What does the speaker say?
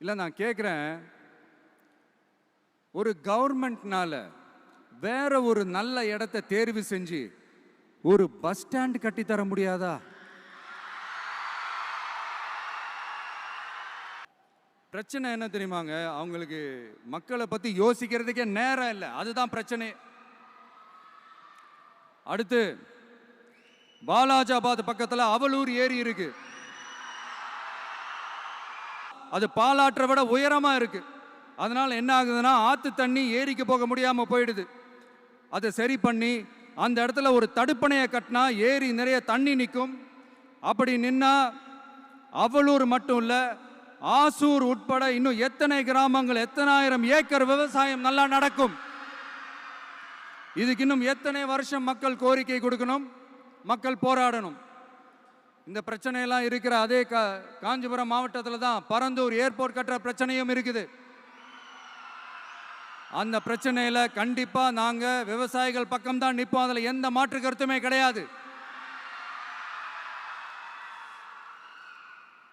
இல்லை, நான் கேட்குறேன், ஒரு கவர்மெண்ட்னால வேற ஒரு நல்ல இடத்தை தேர்வு செஞ்சு ஒரு பஸ் ஸ்டாண்ட் கட்டித்தர முடியாதா? பிரச்சனை என்ன தெரியுமாங்க? அவங்களுக்கு மக்களை பத்தி யோசிக்கிறதுக்கே நேரம் இல்லை. அதுதான் பிரச்சனை. அடுத்து வாலாஜாபாத் பக்கத்தில் அவலூர் ஏரி இருக்கு. அது பாலாற்றை விட உயரமா இருக்கு. அதனால என்ன ஆகுதுன்னா, ஆத்து தண்ணி ஏரிக்கு போக முடியாம போயிடுது. அதை சரி பண்ணி அந்த இடத்துல ஒரு தடுப்பணையை கட்டினா ஏரி நிறைய தண்ணி நிற்கும். அப்படி நின்னா அவலூர் மட்டும் இல்ல, ஆசூர் உட்பட இன்னும் எத்தனை கிராமங்கள், எத்தனாயிரம் ஏக்கர் விவசாயம் நல்லா நடக்கும். இதுக்கு இன்னும் எத்தனை வருஷம் மக்கள் கோரிக்கை கொடுக்கணும், மக்கள் போராடணும். இந்த பிரச்சனையெல்லாம் இருக்கிற அதே காஞ்சிபுரம் மாவட்டத்தில் தான் பரந்தூர் ஏர்போர்ட் கட்டுற பிரச்சனையும் இருக்குது. அந்த பிரச்சனையில் கண்டிப்பாக நாங்கள் விவசாயிகள் பக்கம்தான் நிற்போம். அதில் எந்த மாற்று கருத்துமே கிடையாது.